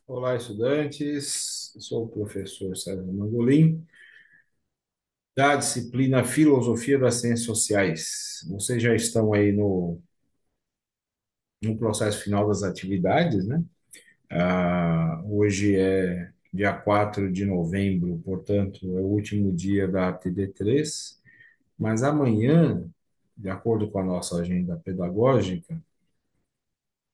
Olá, estudantes. Eu sou o professor Sérgio Mangolin, da disciplina Filosofia das Ciências Sociais. Vocês já estão aí no processo final das atividades, né? Hoje é dia 4 de novembro, portanto, é o último dia da TD3, mas amanhã, de acordo com a nossa agenda pedagógica,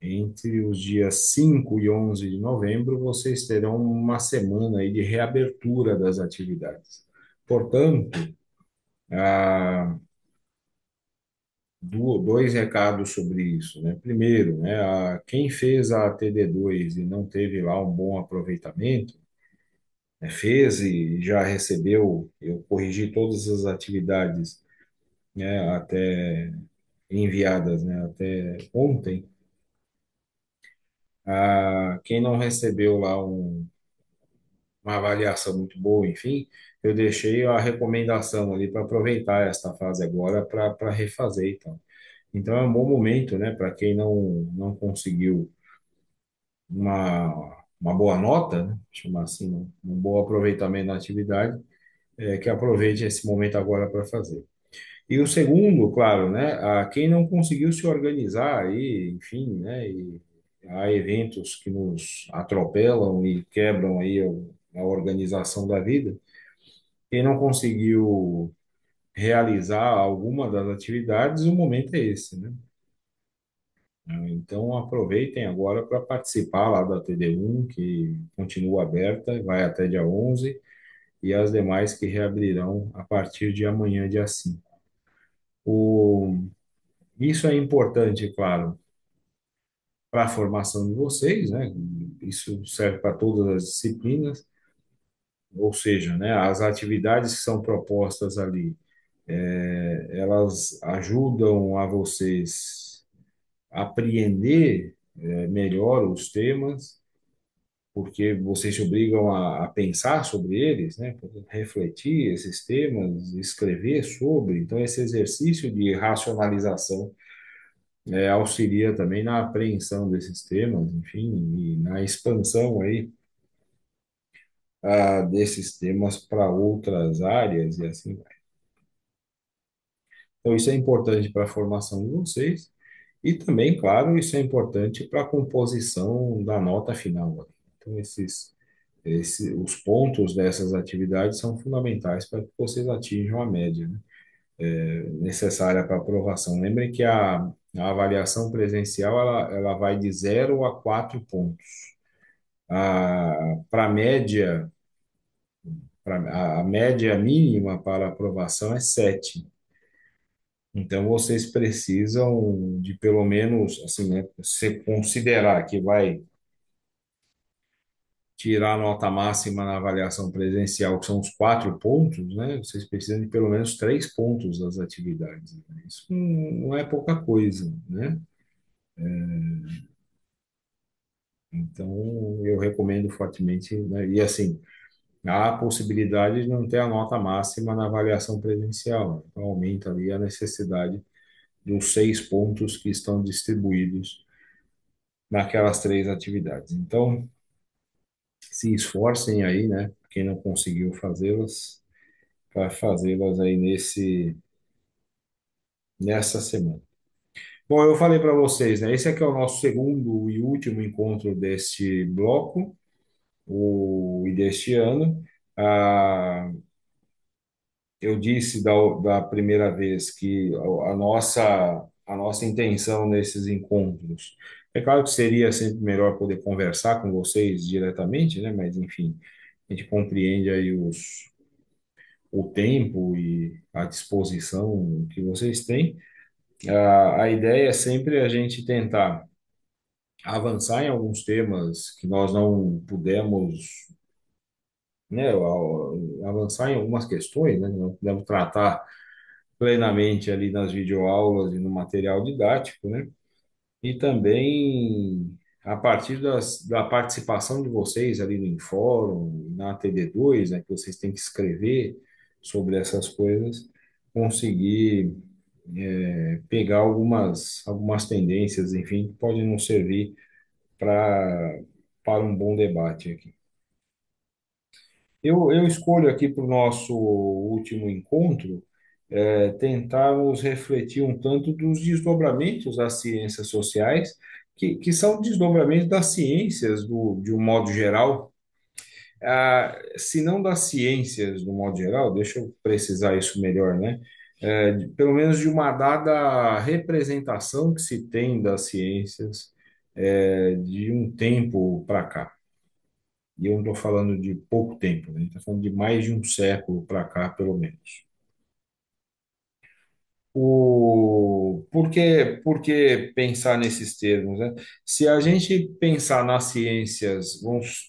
entre os dias 5 e 11 de novembro, vocês terão uma semana aí de reabertura das atividades. Portanto, ah, dois recados sobre isso, né? Primeiro, né, quem fez a TD2 e não teve lá um bom aproveitamento, né, fez e já recebeu, eu corrigi todas as atividades, né, até enviadas, né, até ontem. Quem não recebeu lá uma avaliação muito boa, enfim, eu deixei a recomendação ali para aproveitar esta fase agora para refazer e tal. Então é um bom momento, né, para quem não conseguiu uma boa nota, né, chamar assim, né, um bom aproveitamento na atividade, que aproveite esse momento agora para fazer. E o segundo, claro, né, a quem não conseguiu se organizar aí, enfim, né, e há eventos que nos atropelam e quebram aí a organização da vida. Quem não conseguiu realizar alguma das atividades, o momento é esse, né? Então aproveitem agora para participar lá da TD1, que continua aberta, vai até dia 11, e as demais que reabrirão a partir de amanhã, dia 5. O, isso é importante, claro, para a formação de vocês, né? Isso serve para todas as disciplinas, ou seja, né, as atividades que são propostas ali, elas ajudam a vocês apreender melhor os temas, porque vocês se obrigam a pensar sobre eles, né? Refletir esses temas, escrever sobre. Então, esse exercício de racionalização auxilia também na apreensão desses temas, enfim, e na expansão aí desses temas para outras áreas e assim vai. Então, isso é importante para a formação de vocês e também, claro, isso é importante para a composição da nota final. Então, os pontos dessas atividades são fundamentais para que vocês atinjam a média, né, necessária para aprovação. Lembrem que a avaliação presencial ela vai de 0 a 4 pontos. Para a média, a média mínima para aprovação é 7. Então, vocês precisam de pelo menos, assim, né, se considerar que vai tirar a nota máxima na avaliação presencial, que são os 4 pontos, né? Vocês precisam de pelo menos 3 pontos das atividades, né? Isso não é pouca coisa, né? Então, eu recomendo fortemente, né? E assim, há a possibilidade de não ter a nota máxima na avaliação presencial. Então, aumenta ali a necessidade dos 6 pontos que estão distribuídos naquelas 3 atividades. Então, se esforcem aí, né? Quem não conseguiu fazê-las, para fazê-las aí nessa semana. Bom, eu falei para vocês, né? Esse aqui é o nosso segundo e último encontro deste bloco, e deste ano. Ah, eu disse da primeira vez que a nossa intenção nesses encontros, é claro que seria sempre melhor poder conversar com vocês diretamente, né? Mas, enfim, a gente compreende aí o tempo e a disposição que vocês têm. A ideia é sempre a gente tentar avançar em alguns temas que nós não pudemos, né, avançar em algumas questões, né, não pudemos tratar plenamente ali nas videoaulas e no material didático, né, e também a partir da participação de vocês ali no fórum, na TD2, né, que vocês têm que escrever sobre essas coisas, conseguir pegar algumas tendências, enfim, que podem nos servir para para um bom debate aqui. Eu escolho aqui para o nosso último encontro tentarmos refletir um tanto dos desdobramentos das ciências sociais, que são desdobramentos das ciências de um modo geral, se não das ciências do modo geral, deixa eu precisar isso melhor, né? Pelo menos de uma dada representação que se tem das ciências de um tempo para cá. E eu não estou falando de pouco tempo, né? A gente está falando de mais de um século para cá, pelo menos. Por que pensar nesses termos, né? Se a gente pensar nas ciências, vamos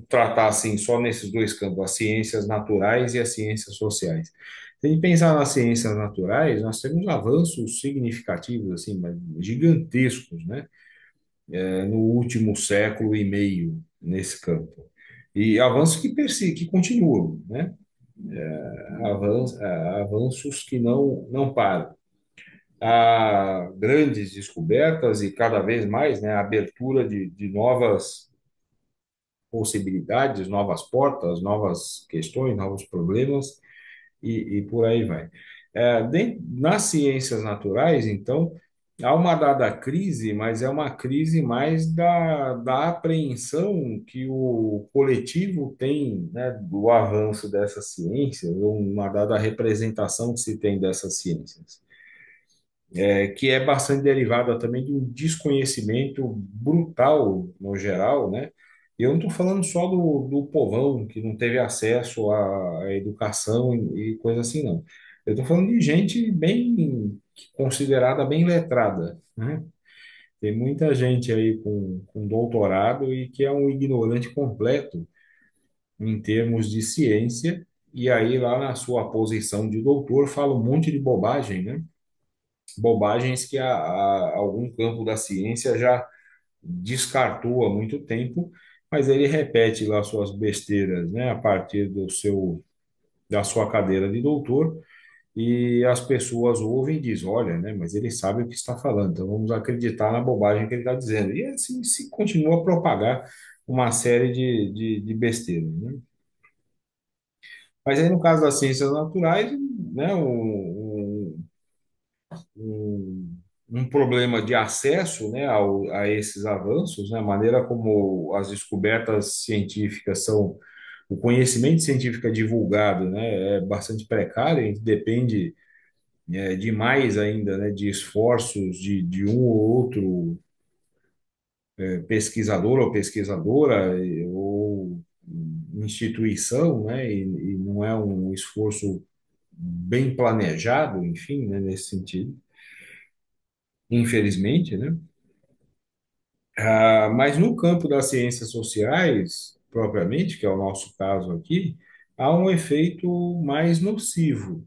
tratar assim só nesses dois campos, as ciências naturais e as ciências sociais. Se a gente pensar nas ciências naturais, nós temos avanços significativos, assim, mas gigantescos, né? No último século e meio nesse campo. E avanços que continuam, né? Avanços que não param. Há grandes descobertas e cada vez mais, né, a abertura de novas possibilidades, novas portas, novas questões, novos problemas e por aí vai. Nas ciências naturais, então, há uma dada crise, mas é uma crise mais da apreensão que o coletivo tem, né, do avanço dessas ciências, ou uma dada representação que se tem dessas ciências que é bastante derivada também de um desconhecimento brutal no geral, né? E eu não estou falando só do povão que não teve acesso à educação e coisa assim, não. Eu estou falando de gente bem considerada bem letrada, né? Tem muita gente aí com doutorado e que é um ignorante completo em termos de ciência, e aí lá na sua posição de doutor fala um monte de bobagem, né? Bobagens que algum campo da ciência já descartou há muito tempo, mas ele repete lá suas besteiras, né, a partir da sua cadeira de doutor, e as pessoas ouvem e dizem, olha, né, mas ele sabe o que está falando, então vamos acreditar na bobagem que ele está dizendo. E assim se continua a propagar uma série de besteiras, né? Mas aí no caso das ciências naturais, né, um, um problema de acesso, né, a esses avanços, né, a maneira como as descobertas científicas são, o conhecimento científico é divulgado, né, é bastante precário, a gente depende demais ainda, né, de esforços de um ou outro pesquisador ou pesquisadora ou instituição, né, e não é um esforço bem planejado, enfim, né, nesse sentido, infelizmente, né? Mas no campo das ciências sociais, propriamente, que é o nosso caso aqui, há um efeito mais nocivo,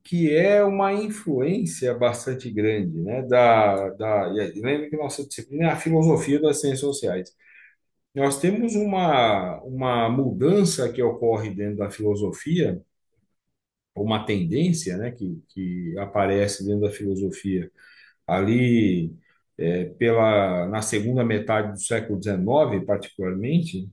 que é uma influência bastante grande, né, lembra que nossa disciplina é a filosofia das ciências sociais. Nós temos uma mudança que ocorre dentro da filosofia, uma tendência, né, que aparece dentro da filosofia ali na segunda metade do século XIX, particularmente,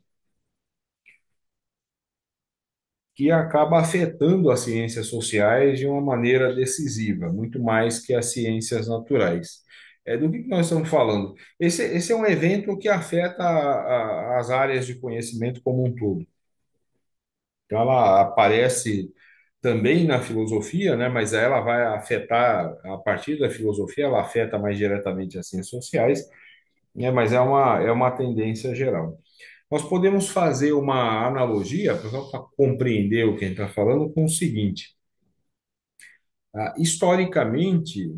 que acaba afetando as ciências sociais de uma maneira decisiva, muito mais que as ciências naturais. Do que nós estamos falando? Esse é um evento que afeta as áreas de conhecimento como um todo. Então, ela aparece também na filosofia, né? Mas ela vai afetar, a partir da filosofia, ela afeta mais diretamente as ciências sociais, mas é uma tendência geral. Nós podemos fazer uma analogia, para compreender o que a gente está falando, com o seguinte: historicamente,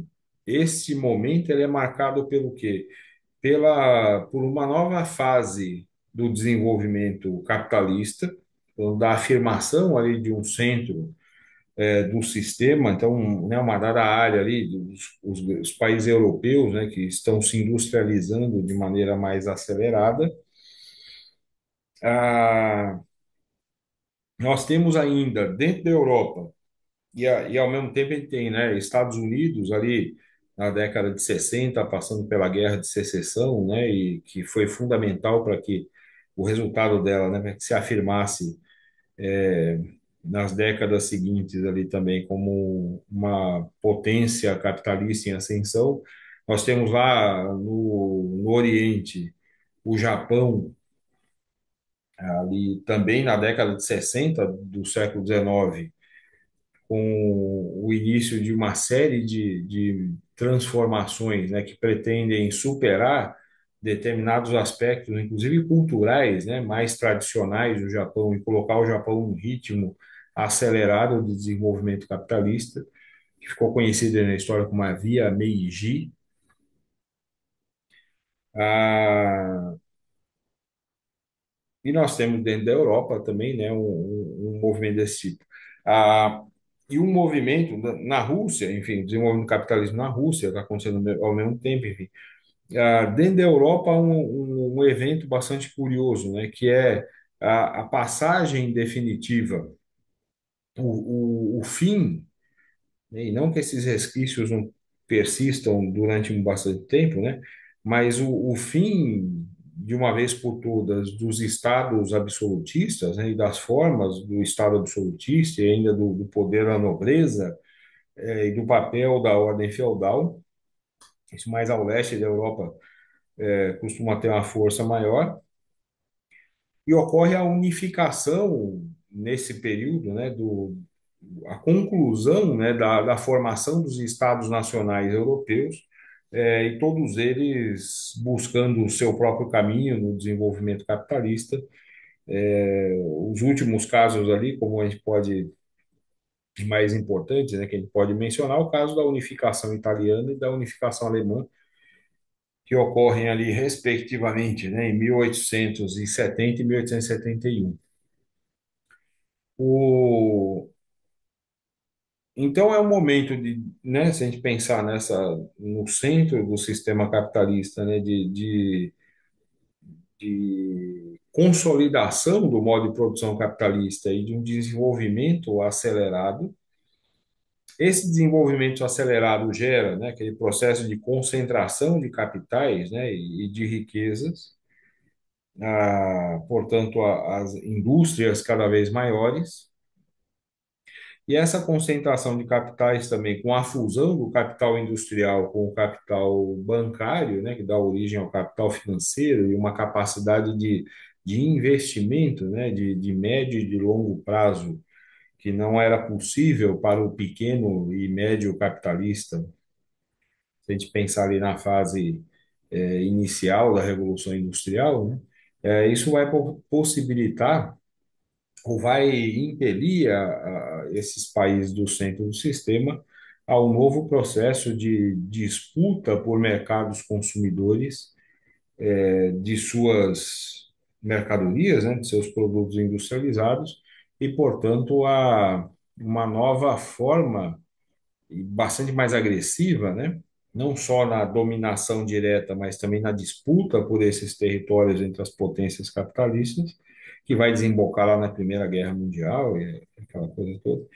esse momento ele é marcado pelo quê? Por uma nova fase do desenvolvimento capitalista, então, da afirmação ali de um centro do sistema, então, né, uma dada área ali os países europeus, né, que estão se industrializando de maneira mais acelerada. Ah, nós temos ainda dentro da Europa e ao mesmo tempo a gente tem, né, Estados Unidos ali na década de 60 passando pela Guerra de Secessão, né, e que foi fundamental para que o resultado dela, né, para que se afirmasse nas décadas seguintes ali também como uma potência capitalista em ascensão. Nós temos lá no Oriente o Japão, ali também na década de 60 do século XIX, com o início de uma série de transformações, né, que pretendem superar determinados aspectos, inclusive culturais, né, mais tradicionais do Japão e colocar o Japão num ritmo acelerado de desenvolvimento capitalista, que ficou conhecida na história como a Via Meiji. Ah, e nós temos dentro da Europa também, né, um movimento desse tipo. Ah, e um movimento na Rússia, enfim, desenvolvendo o capitalismo na Rússia, está acontecendo ao mesmo tempo, enfim. Dentro da Europa, um evento bastante curioso, né, que é a passagem definitiva, o fim, né, e não que esses resquícios não persistam durante um bastante tempo, né, mas o fim, de uma vez por todas, dos estados absolutistas, né, e das formas do estado absolutista e ainda do poder da nobreza, e do papel da ordem feudal, isso mais ao leste da Europa, costuma ter uma força maior, e ocorre a unificação nesse período, né, a conclusão, né, da formação dos Estados nacionais europeus, e todos eles buscando o seu próprio caminho no desenvolvimento capitalista. Os últimos casos ali, como a gente pode, mais importantes, né, que a gente pode mencionar, o caso da unificação italiana e da unificação alemã, que ocorrem ali, respectivamente, né, em 1870 e 1871. O, então é um momento de, né, se a gente pensar no centro do sistema capitalista, né, de consolidação do modo de produção capitalista e de um desenvolvimento acelerado. Esse desenvolvimento acelerado gera, né, aquele processo de concentração de capitais, né, e de riquezas, portanto, as indústrias cada vez maiores. E essa concentração de capitais também, com a fusão do capital industrial com o capital bancário, né, que dá origem ao capital financeiro e uma capacidade de investimento, né, de médio e de longo prazo, que não era possível para o pequeno e médio capitalista. Se a gente pensar ali na fase inicial da Revolução Industrial, né, isso vai possibilitar ou vai impelir esses países do centro do sistema a um novo processo de disputa por mercados consumidores de suas mercadorias, né, de seus produtos industrializados e, portanto, a uma nova forma e bastante mais agressiva, né, não só na dominação direta, mas também na disputa por esses territórios entre as potências capitalistas, que vai desembocar lá na Primeira Guerra Mundial e aquela coisa toda.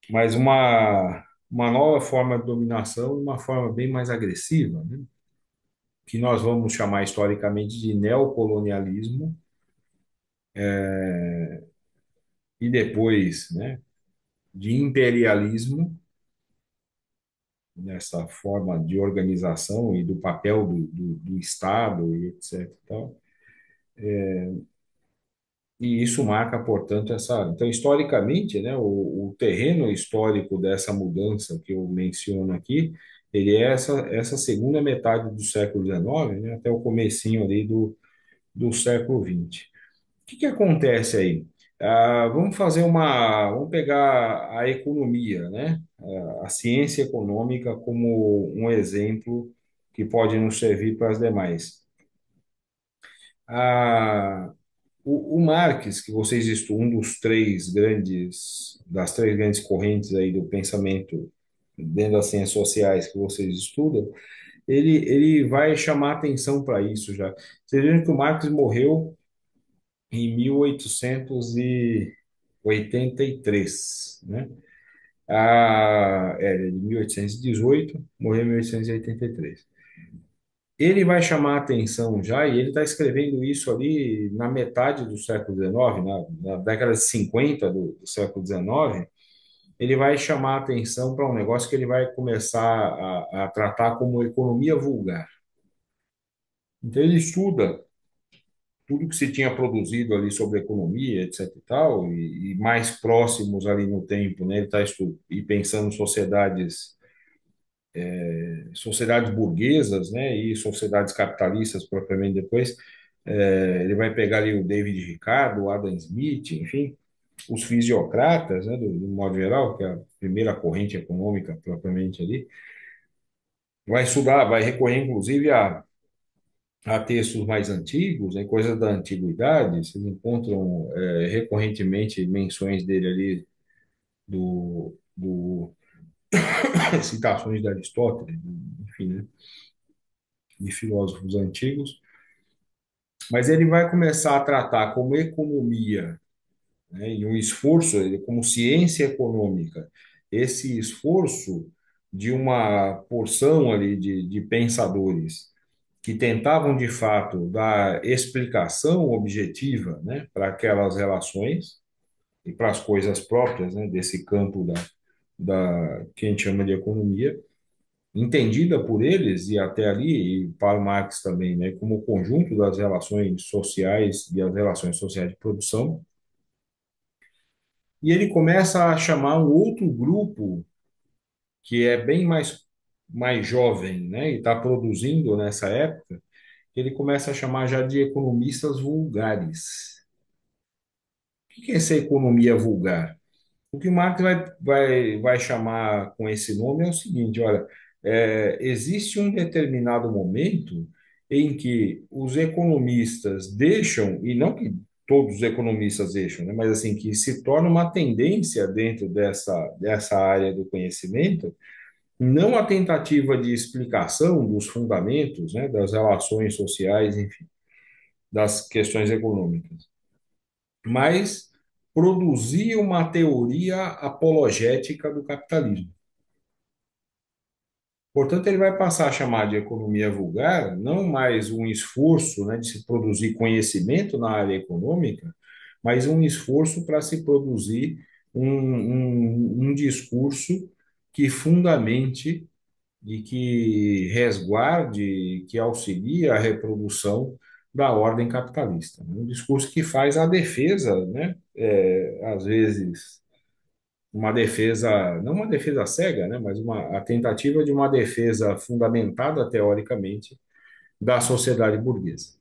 Mas uma nova forma de dominação, uma forma bem mais agressiva, né? Que nós vamos chamar historicamente de neocolonialismo, e depois, né, de imperialismo, nessa forma de organização e do papel do Estado e etc. E tal. E isso marca, portanto, essa. Então, historicamente, né, o terreno histórico dessa mudança que eu menciono aqui, ele é essa segunda metade do século XIX, né, até o comecinho ali do século XX. O que que acontece aí? Vamos pegar a economia, né, a ciência econômica como um exemplo que pode nos servir para as demais. Ah, o Marx, que vocês estudam, um das três grandes correntes aí do pensamento dentro das ciências sociais que vocês estudam, ele vai chamar atenção para isso já. Vocês vejam que o Marx morreu em 1883, né? Ele é de 1818, morreu em 1883. Ele vai chamar a atenção já, e ele está escrevendo isso ali na metade do século XIX, na década de 50 do século XIX. Ele vai chamar a atenção para um negócio que ele vai começar a tratar como economia vulgar. Então, ele estuda tudo que se tinha produzido ali sobre economia, etc e tal, e mais próximos ali no tempo, né? Ele está e pensando em sociedades burguesas, né? E sociedades capitalistas propriamente depois. Ele vai pegar ali o David Ricardo, o Adam Smith, enfim, os fisiocratas, né? Do modo geral, que é a primeira corrente econômica propriamente ali. Vai estudar, vai recorrer inclusive a textos mais antigos, né, coisas da antiguidade, vocês encontram recorrentemente menções dele ali do citações de Aristóteles, enfim, né, de filósofos antigos, mas ele vai começar a tratar como economia, né, e um esforço, como ciência econômica, esse esforço de uma porção ali de pensadores que tentavam de fato dar explicação objetiva, né, para aquelas relações e para as coisas próprias, né, desse campo da que a gente chama de economia, entendida por eles e até ali, e para Marx também, né, como o conjunto das relações sociais e as relações sociais de produção. E ele começa a chamar um outro grupo que é bem mais jovem, né, e está produzindo nessa época, que ele começa a chamar já de economistas vulgares. O que é essa economia vulgar? O que o Marx vai chamar com esse nome é o seguinte: olha, existe um determinado momento em que os economistas deixam, e não que todos os economistas deixam, né, mas assim, que se torna uma tendência dentro dessa área do conhecimento, não a tentativa de explicação dos fundamentos, né, das relações sociais, enfim, das questões econômicas, mas produzir uma teoria apologética do capitalismo. Portanto, ele vai passar a chamar de economia vulgar não mais um esforço, né, de se produzir conhecimento na área econômica, mas um esforço para se produzir um discurso que fundamente e que resguarde, que auxilie a reprodução da ordem capitalista. Um discurso que faz a defesa, né, às vezes uma defesa, não uma defesa cega, né, mas a tentativa de uma defesa fundamentada teoricamente da sociedade burguesa.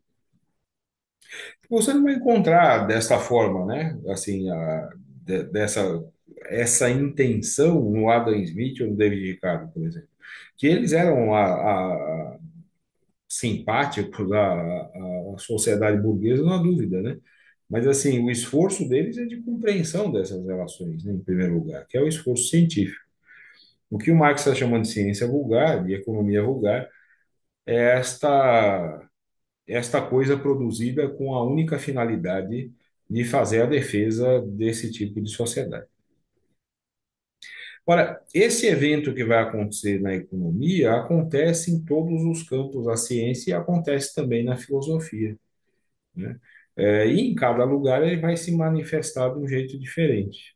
Você não vai encontrar desta forma, né, assim, dessa essa intenção no Adam Smith ou no David Ricardo, por exemplo, que eles eram simpáticos à sociedade burguesa, não há dúvida, né? Mas, assim, o esforço deles é de compreensão dessas relações, né, em primeiro lugar, que é o esforço científico. O que o Marx está chamando de ciência vulgar, de economia vulgar, é esta coisa produzida com a única finalidade de fazer a defesa desse tipo de sociedade. Ora, esse evento que vai acontecer na economia acontece em todos os campos da ciência e acontece também na filosofia, né? E em cada lugar ele vai se manifestar de um jeito diferente.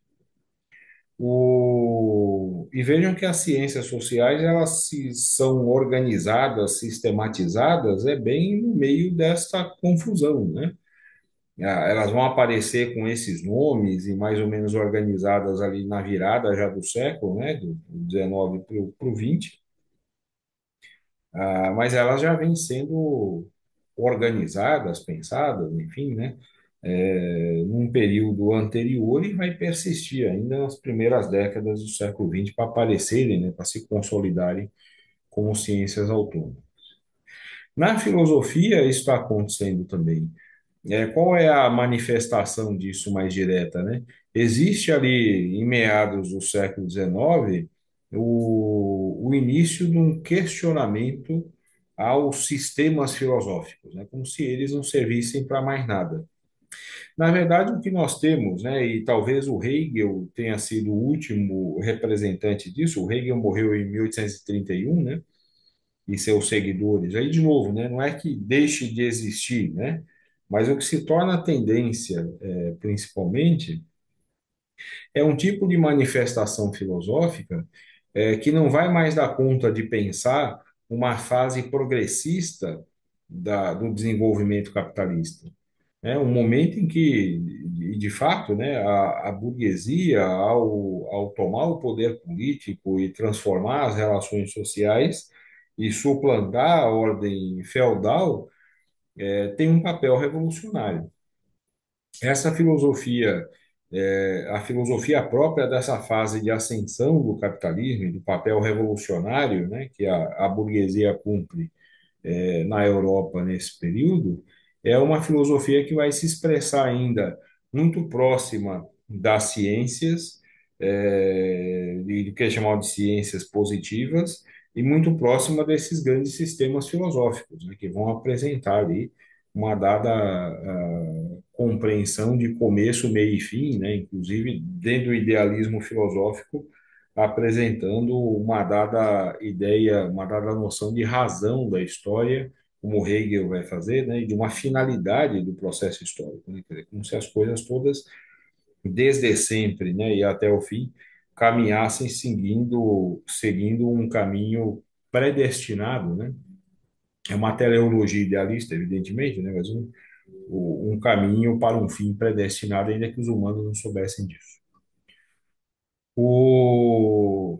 E vejam que as ciências sociais elas são organizadas, sistematizadas, bem no meio desta confusão, né? Elas vão aparecer com esses nomes e mais ou menos organizadas ali na virada já do século, né? Do 19 para o 20, mas elas já vêm sendo organizadas, pensadas, enfim, né? Num período anterior e vai persistir ainda nas primeiras décadas do século XX para aparecerem, né? Para se consolidarem como ciências autônomas. Na filosofia, isso está acontecendo também. Qual é a manifestação disso mais direta, né? Existe ali, em meados do século XIX, o início de um questionamento aos sistemas filosóficos, né? Como se eles não servissem para mais nada. Na verdade, o que nós temos, né, e talvez o Hegel tenha sido o último representante disso, o Hegel morreu em 1831, né? e seus seguidores. Aí, de novo, né, não é que deixe de existir, né? Mas o que se torna tendência, principalmente, é um tipo de manifestação filosófica que não vai mais dar conta de pensar uma fase progressista do desenvolvimento capitalista. É um momento em que, de fato, né, a burguesia, ao tomar o poder político e transformar as relações sociais e suplantar a ordem feudal, tem um papel revolucionário. Essa filosofia, a filosofia própria dessa fase de ascensão do capitalismo, e do papel revolucionário, né, que a burguesia cumpre na Europa nesse período, é uma filosofia que vai se expressar ainda muito próxima das ciências, do que é chamado de ciências positivas, e muito próxima desses grandes sistemas filosóficos, né, que vão apresentar ali uma dada compreensão de começo, meio e fim, né, inclusive dentro do idealismo filosófico, apresentando uma dada ideia, uma dada noção de razão da história, como Hegel vai fazer, né, e de uma finalidade do processo histórico, né, quer dizer, como se as coisas todas, desde sempre, né, e até o fim, caminhassem seguindo um caminho predestinado, né? É uma teleologia idealista, evidentemente, né, mas um caminho para um fim predestinado, ainda que os humanos não soubessem disso.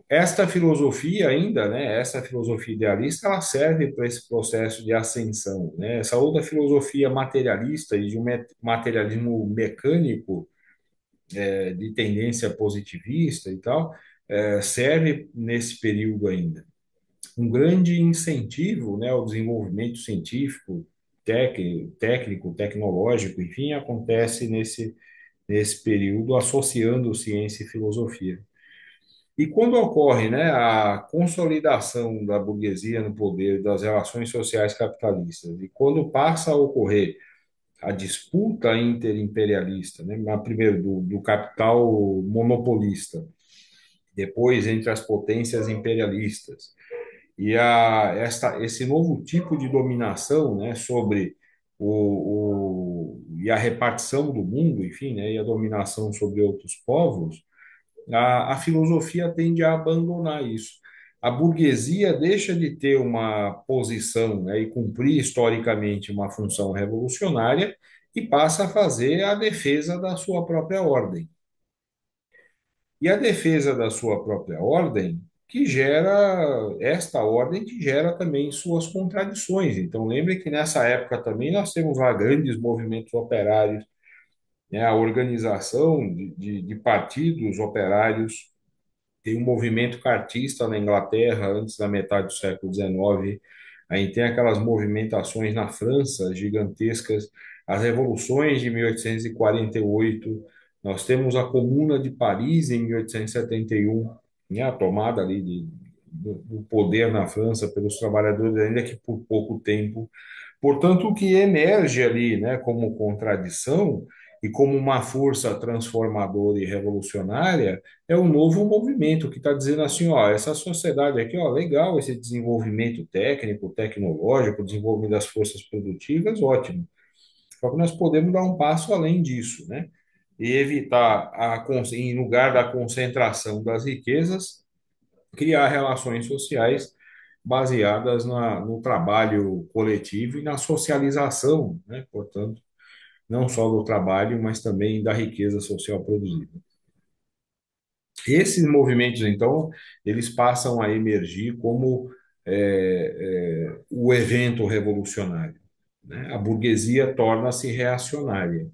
Esta filosofia ainda, né, essa filosofia idealista, ela serve para esse processo de ascensão, né? Essa outra filosofia materialista e de um materialismo mecânico, de tendência positivista e tal, serve nesse período ainda. Um grande incentivo, né, ao desenvolvimento científico, técnico, tecnológico, enfim, acontece nesse período associando ciência e filosofia. E quando ocorre, né, a consolidação da burguesia no poder das relações sociais capitalistas, e quando passa a ocorrer a disputa interimperialista, né, primeiro do capital monopolista, depois entre as potências imperialistas, e esse novo tipo de dominação, né, sobre e a repartição do mundo, enfim, né, e a dominação sobre outros povos, a filosofia tende a abandonar isso. A burguesia deixa de ter uma posição, né, e cumprir historicamente uma função revolucionária e passa a fazer a defesa da sua própria ordem. E a defesa da sua própria ordem, esta ordem que gera também suas contradições. Então, lembre que nessa época também nós temos lá grandes movimentos operários, né, a organização de partidos operários. Tem um movimento cartista na Inglaterra antes da metade do século XIX. A gente tem aquelas movimentações na França gigantescas, as revoluções de 1848. Nós temos a Comuna de Paris em 1871, né, a tomada ali do poder na França pelos trabalhadores, ainda que por pouco tempo. Portanto, o que emerge ali, né, como contradição e como uma força transformadora e revolucionária é um novo movimento que está dizendo assim, ó, essa sociedade aqui, ó, legal, esse desenvolvimento técnico, tecnológico, desenvolvimento das forças produtivas, ótimo. Só que nós podemos dar um passo além disso, né? E evitar, em lugar da concentração das riquezas, criar relações sociais baseadas no trabalho coletivo e na socialização, né? Portanto, não só do trabalho, mas também da riqueza social produzida. Esses movimentos, então, eles passam a emergir como o evento revolucionário, né? A burguesia torna-se reacionária.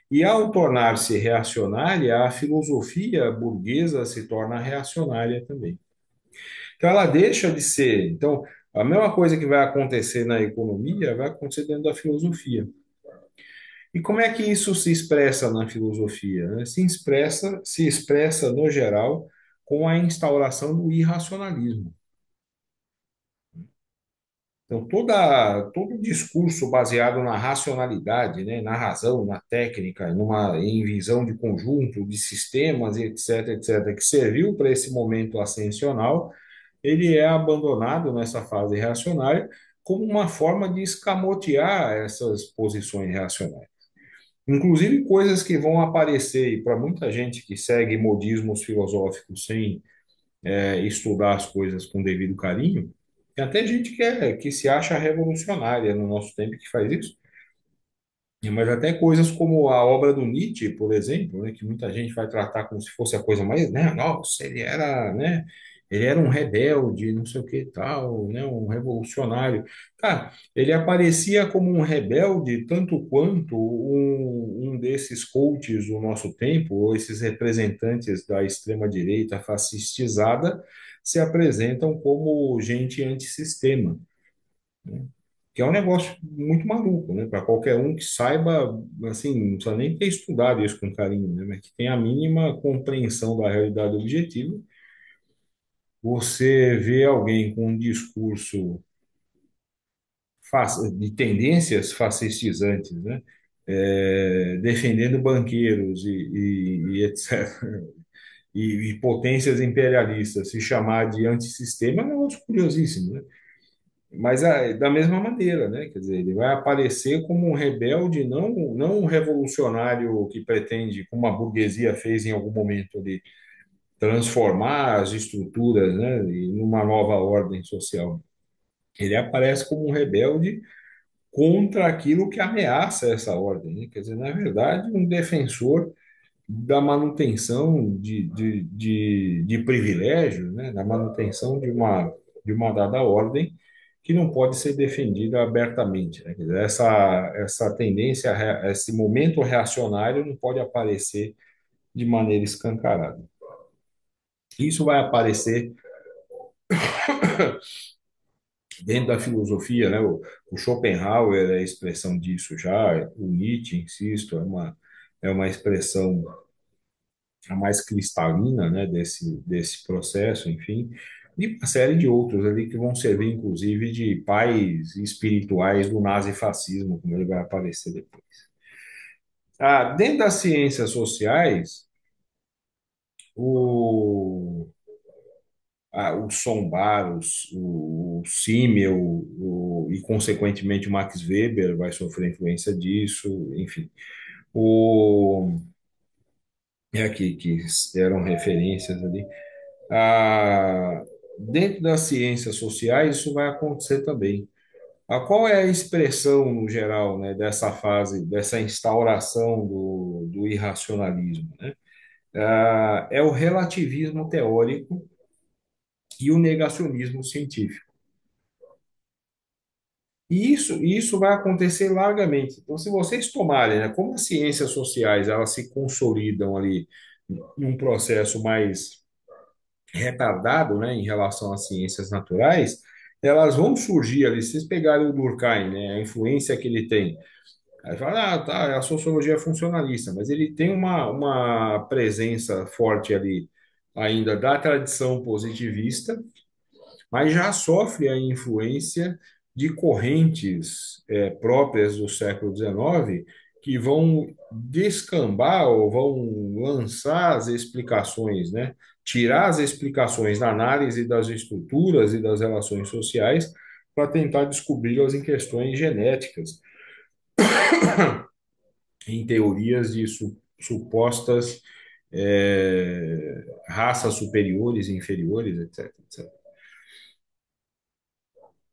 E ao tornar-se reacionária, a filosofia burguesa se torna reacionária também. Então, ela deixa de ser. Então, a mesma coisa que vai acontecer na economia vai acontecer dentro da filosofia. E como é que isso se expressa na filosofia, né? Se expressa no geral com a instauração do irracionalismo. Então, todo discurso baseado na racionalidade, né, na razão, na técnica, em visão de conjunto, de sistemas, etc., etc., que serviu para esse momento ascensional, ele é abandonado nessa fase reacionária como uma forma de escamotear essas posições reacionárias. Inclusive coisas que vão aparecer, e para muita gente que segue modismos filosóficos sem estudar as coisas com devido carinho, tem até gente que se acha revolucionária no nosso tempo que faz isso. Mas até coisas como a obra do Nietzsche, por exemplo, né, que muita gente vai tratar como se fosse a coisa mais, né, nossa, ele era, né, ele era um rebelde, não sei o que e tal, né, um revolucionário. Cara, ele aparecia como um rebelde tanto quanto um desses coaches do nosso tempo, ou esses representantes da extrema-direita fascistizada, se apresentam como gente antissistema, né? Que é um negócio muito maluco, né? Para qualquer um que saiba, assim, não precisa nem ter estudado isso com carinho, né? Mas que tenha a mínima compreensão da realidade objetiva, você vê alguém com um discurso de tendências fascistizantes, né? Defendendo banqueiros e etc. E potências imperialistas, se chamar de antissistema é um negócio curiosíssimo, né? Mas da mesma maneira, né? Quer dizer, ele vai aparecer como um rebelde, não um revolucionário que pretende, como a burguesia fez em algum momento ali, transformar as estruturas, né, em uma nova ordem social. Ele aparece como um rebelde contra aquilo que ameaça essa ordem, né? Quer dizer, na verdade, um defensor da manutenção de privilégios, né? Da manutenção de uma dada ordem que não pode ser defendida abertamente, né? Quer dizer, essa tendência, esse momento reacionário não pode aparecer de maneira escancarada. Isso vai aparecer dentro da filosofia, né? O Schopenhauer é a expressão disso já, o Nietzsche, insisto, é uma expressão a mais cristalina, né, desse processo, enfim, e uma série de outros ali que vão servir, inclusive, de pais espirituais do nazifascismo, como ele vai aparecer depois. Dentro das ciências sociais, o, o Sombar, o Simmel, e, consequentemente, o Max Weber vai sofrer influência disso, enfim. O, que eram referências ali. Ah, dentro das ciências sociais, isso vai acontecer também. Qual é a expressão, no geral, né, dessa fase, dessa instauração do irracionalismo, né? É o relativismo teórico e o negacionismo científico. E isso vai acontecer largamente. Então, se vocês tomarem, né, como as ciências sociais elas se consolidam ali num processo mais retardado, né, em relação às ciências naturais, elas vão surgir ali. Se vocês pegarem o Durkheim, né, a influência que ele tem, aí fala, tá, é a sociologia funcionalista, mas ele tem uma presença forte ali ainda da tradição positivista, mas já sofre a influência de correntes próprias do século XIX que vão descambar ou vão lançar as explicações, né? Tirar as explicações da análise das estruturas e das relações sociais para tentar descobri-las em questões genéticas, em teorias de supostas raças superiores e inferiores, etc, etc.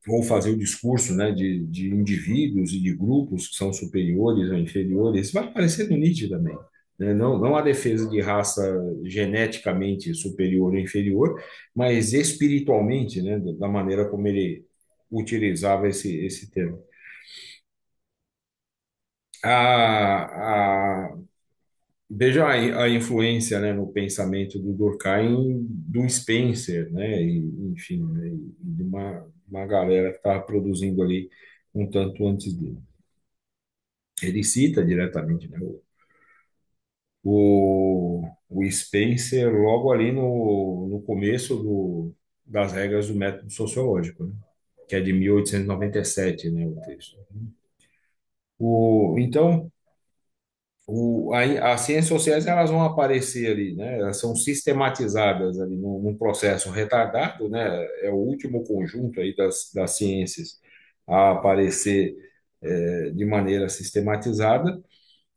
Ou fazer o discurso, né, de indivíduos e de grupos que são superiores ou inferiores, isso vai aparecer no Nietzsche também. Né? Não a defesa de raça geneticamente superior ou inferior, mas espiritualmente, né, da maneira como ele utilizava esse termo. A, Veja a influência, né, no pensamento do Durkheim, do Spencer, né, enfim, né, e de uma galera que estava produzindo ali um tanto antes dele. Ele cita diretamente, né, o Spencer logo ali no começo das regras do método sociológico, né, que é de 1897, né, o texto. Então, As ciências sociais elas vão aparecer ali, né? Elas são sistematizadas ali num processo retardado, né? É o último conjunto aí das ciências a aparecer de maneira sistematizada.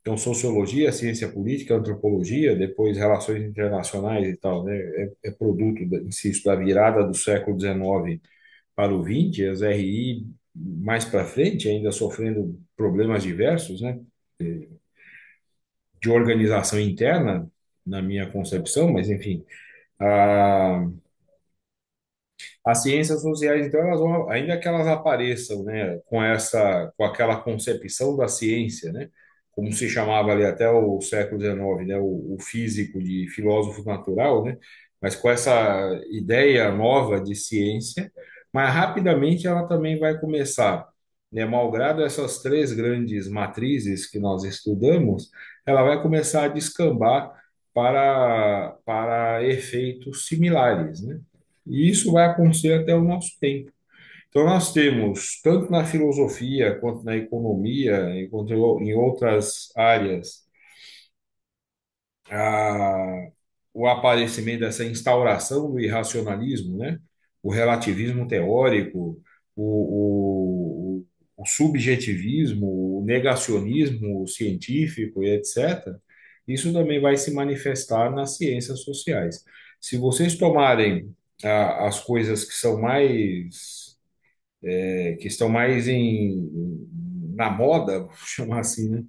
Então, sociologia, ciência política, antropologia, depois relações internacionais e tal, né? É produto, insisto, da virada do século XIX para o XX, as RI mais para frente ainda sofrendo problemas diversos, né? De organização interna, na minha concepção, mas enfim, a, as ciências sociais, então, elas vão, ainda que elas apareçam, né, com aquela concepção da ciência, né, como se chamava ali até o século XIX, né, o físico de filósofo natural, né, mas com essa ideia nova de ciência, mas rapidamente ela também vai começar, né, malgrado essas três grandes matrizes que nós estudamos, ela vai começar a descambar para efeitos similares, né? E isso vai acontecer até o nosso tempo. Então, nós temos, tanto na filosofia, quanto na economia, quanto em outras áreas, a, o aparecimento dessa instauração do irracionalismo, né? O relativismo teórico, o, o, o subjetivismo, o negacionismo científico e etc. Isso também vai se manifestar nas ciências sociais. Se vocês tomarem as coisas que são mais que estão mais na moda, vou chamar assim, né?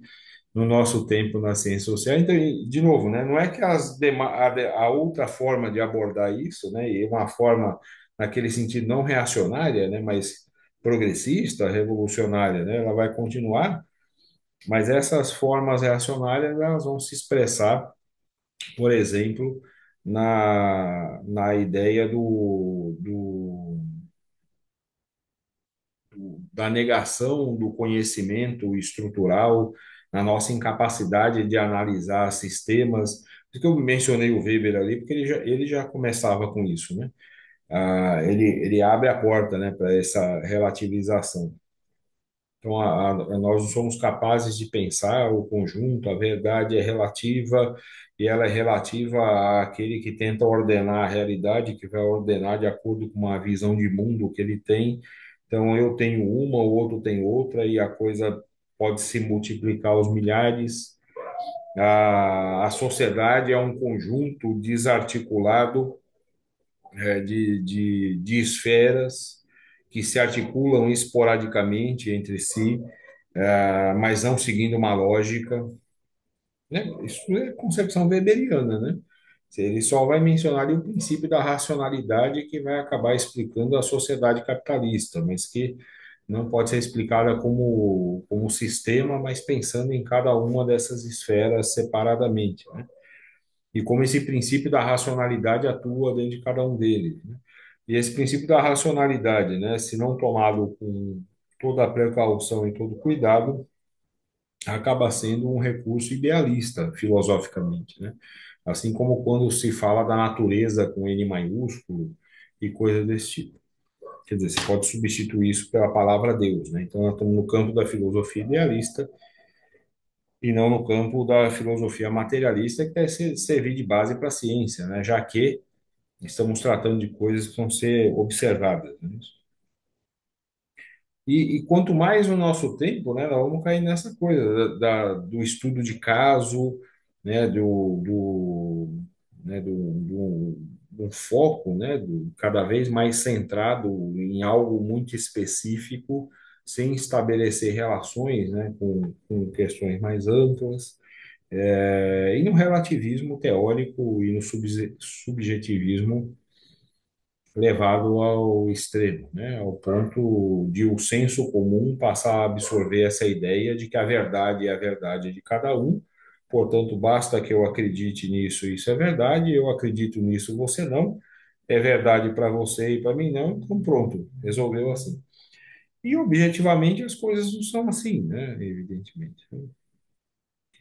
No nosso tempo na ciência social. Então, de novo, né, não é que a outra forma de abordar isso, né, e uma forma naquele sentido não reacionária, né, mas progressista, revolucionária, né, ela vai continuar, mas essas formas reacionárias elas vão se expressar, por exemplo, na ideia da negação do conhecimento estrutural, na nossa incapacidade de analisar sistemas. Por isso que eu mencionei o Weber ali, porque ele já começava com isso, né? Ele abre a porta, né, para essa relativização. Então, nós não somos capazes de pensar o conjunto, a verdade é relativa, e ela é relativa àquele que tenta ordenar a realidade, que vai ordenar de acordo com uma visão de mundo que ele tem. Então, eu tenho uma, o outro tem outra, e a coisa pode se multiplicar aos milhares. A sociedade é um conjunto desarticulado, de esferas que se articulam esporadicamente entre si, mas não seguindo uma lógica, né? Isso é concepção weberiana, né? Ele só vai mencionar ali o princípio da racionalidade que vai acabar explicando a sociedade capitalista, mas que não pode ser explicada como sistema, mas pensando em cada uma dessas esferas separadamente, né? E como esse princípio da racionalidade atua dentro de cada um deles, né? E esse princípio da racionalidade, né, se não tomado com toda a precaução e todo cuidado, acaba sendo um recurso idealista, filosoficamente, né? Assim como quando se fala da natureza com N maiúsculo e coisa desse tipo. Quer dizer, você pode substituir isso pela palavra Deus, né? Então, nós estamos no campo da filosofia idealista e não no campo da filosofia materialista, que deve servir de base para a ciência, né? Já que estamos tratando de coisas que vão ser observadas, né? E quanto mais o nosso tempo, né, nós vamos cair nessa coisa do estudo de caso, né, do foco, né, cada vez mais centrado em algo muito específico, sem estabelecer relações, né, com questões mais amplas, e no relativismo teórico e no subjetivismo levado ao extremo, né? Ao ponto de o senso comum passar a absorver essa ideia de que a verdade é a verdade de cada um, portanto, basta que eu acredite nisso, isso é verdade, eu acredito nisso, você não, é verdade para você e para mim não, então pronto, resolveu assim. E objetivamente as coisas não são assim, né? Evidentemente, né?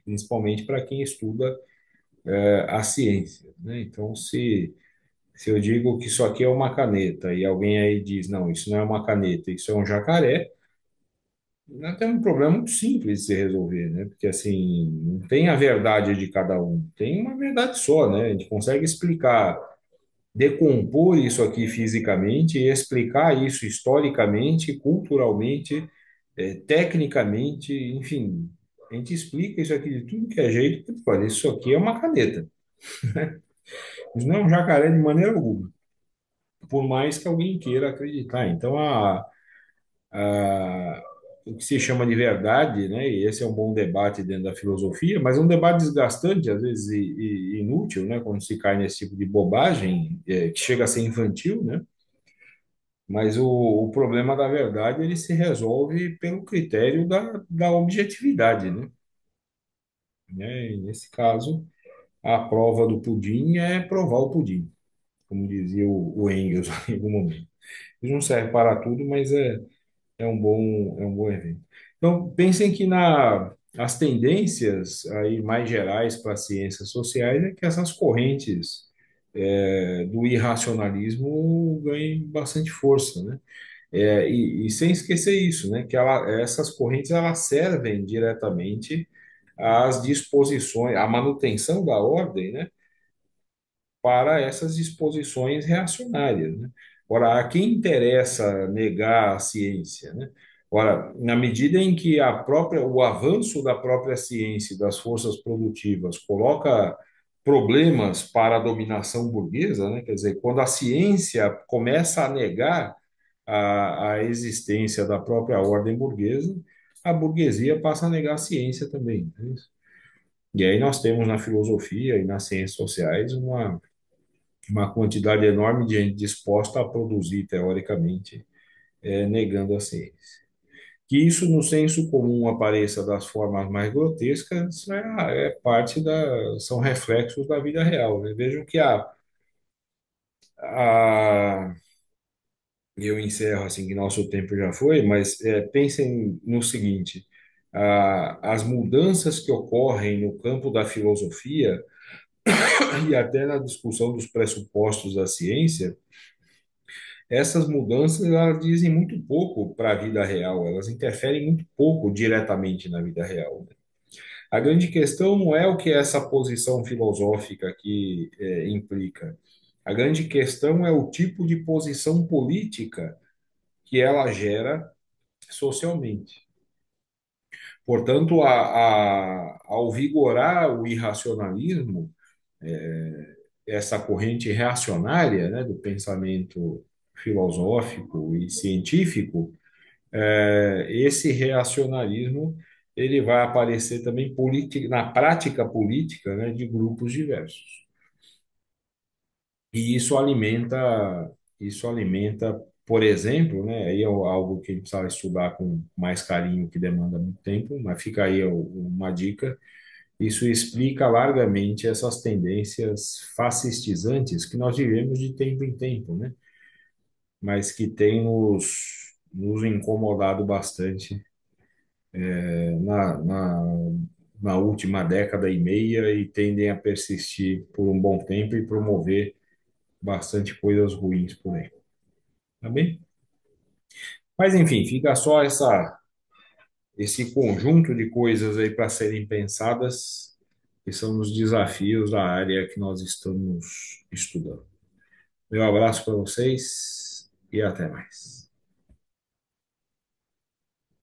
Principalmente para quem estuda a ciência, né? Então, se eu digo que isso aqui é uma caneta e alguém aí diz, não, isso não é uma caneta, isso é um jacaré, Tem um problema muito simples de se resolver, né? Porque assim, não tem a verdade de cada um, tem uma verdade só, né? A gente consegue explicar, decompor isso aqui fisicamente e explicar isso historicamente, culturalmente, tecnicamente, enfim, a gente explica isso aqui de tudo que é jeito, porque, olha, isso aqui é uma caneta, isso não é um jacaré de maneira alguma, por mais que alguém queira acreditar. Então, o que se chama de verdade, né? E esse é um bom debate dentro da filosofia, mas é um debate desgastante, às vezes e inútil, né? Quando se cai nesse tipo de bobagem, que chega a ser infantil, né? Mas o problema da verdade ele se resolve pelo critério da objetividade, né? E nesse caso, a prova do pudim é provar o pudim, como dizia o Engels em algum momento. Isso não serve para tudo, mas é um bom evento. Então, pensem que as tendências aí mais gerais para as ciências sociais é que essas correntes do irracionalismo ganhem bastante força, né? E sem esquecer isso, né? Que essas correntes elas servem diretamente às disposições, à manutenção da ordem, né? Para essas disposições reacionárias, né? Ora, a quem interessa negar a ciência, né? Ora, na medida em que o avanço da própria ciência e das forças produtivas coloca problemas para a dominação burguesa, né? Quer dizer, quando a ciência começa a negar a existência da própria ordem burguesa, a burguesia passa a negar a ciência também, né? E aí nós temos na filosofia e nas ciências sociais uma quantidade enorme de gente disposta a produzir, teoricamente, negando a ciência. Que isso, no senso comum, apareça das formas mais grotescas, é parte são reflexos da vida real, né? Vejam que a, eu encerro assim, que nosso tempo já foi, mas pensem no seguinte, as mudanças que ocorrem no campo da filosofia e até na discussão dos pressupostos da ciência, essas mudanças elas dizem muito pouco para a vida real, elas interferem muito pouco diretamente na vida real, né? A grande questão não é o que essa posição filosófica aqui implica. A grande questão é o tipo de posição política que ela gera socialmente. Portanto, ao vigorar o irracionalismo, essa corrente reacionária, né, do pensamento filosófico e científico, esse reacionarismo ele vai aparecer também na prática política, né, de grupos diversos. E isso alimenta, por exemplo, né, aí é algo que a gente precisa estudar com mais carinho, que demanda muito tempo, mas fica aí uma dica. Isso explica largamente essas tendências fascistizantes que nós vivemos de tempo em tempo, né? Mas que têm nos incomodado bastante na última década e meia e tendem a persistir por um bom tempo e promover bastante coisas ruins por aí. Tá bem? Mas enfim, fica só esse conjunto de coisas aí para serem pensadas, que são os desafios da área que nós estamos estudando. Meu abraço para vocês e até mais.